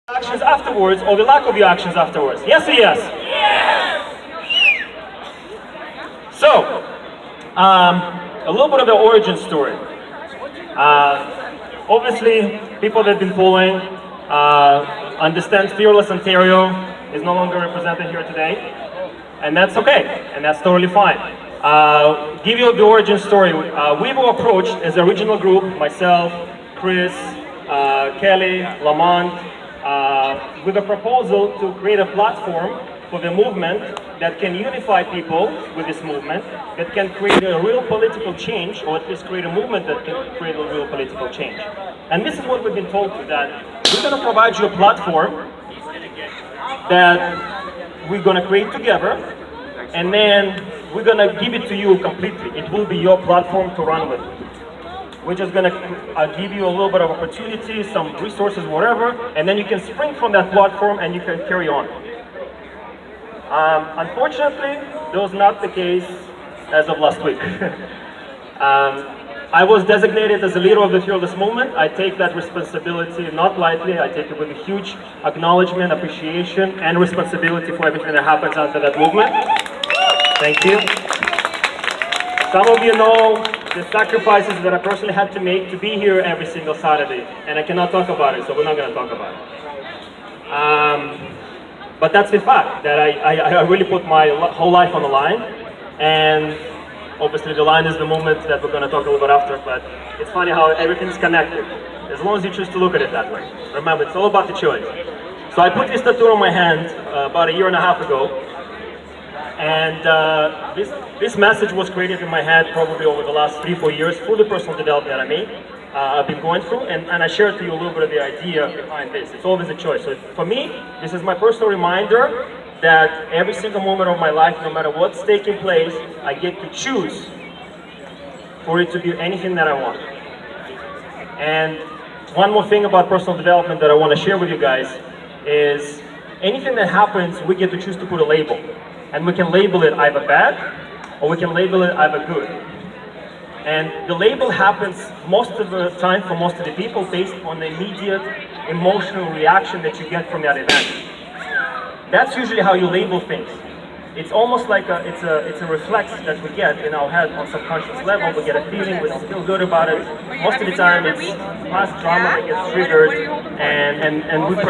Actions afterwards, or the lack of your actions afterwards? Yes or yes? Yes! So, a little bit of the origin story. Obviously, people that have been following understand Fearless Ontario is no longer represented here today, and that's okay, and that's totally fine. Give you the origin story. We were approached as a regional group, myself, Chris, Kelly, Lamont, with a proposal to create a platform for the movement that can unify people with this movement, that can create a real political change, or at least create a movement that can create a real political change. And this is what we've been told, that we're going to provide you a platform that we're going to create together, and then we're going to give it to you completely. It will be your platform to run with. We're just going to give you a little bit of opportunity, some resources, whatever, and then you can spring from that platform and you can carry on. Unfortunately, that was not the case as of last week. I was designated as the leader of the Fearless movement. I take that responsibility not lightly. I take it with a huge acknowledgement, appreciation, and responsibility for everything that happens under that movement. Thank you. Some of you know the sacrifices that I personally had to make to be here every single Saturday, and I cannot talk about it, so we're not going to talk about it. But that's the fact, that I really put my whole life on the line, and obviously the line is the movement that we're going to talk a little bit after, but it's funny how everything's connected, as long as you choose to look at it that way. Remember, it's all about the choice. So I put this tattoo on my hand about a year and a half ago, and this message was created in my head probably over the last 3-4 years through the personal development that I made. I've been going through, and I shared to you a little bit of the idea behind this. It's always a choice. So for me, this is my personal reminder that every single moment of my life, no matter what's taking place, I get to choose for it to be anything that I want. And one more thing about personal development that I want to share with you guys is anything that happens, we get to choose to put a label. And we can label it either bad, or we can label it either good. And the label happens most of the time for most of the people based on the immediate emotional reaction that you get from that event. That's usually how you label things. It's almost like it's a reflex that we get in our head on subconscious level. We get a feeling, we don't feel good about it. Most of the time it's past trauma that gets triggered, and we project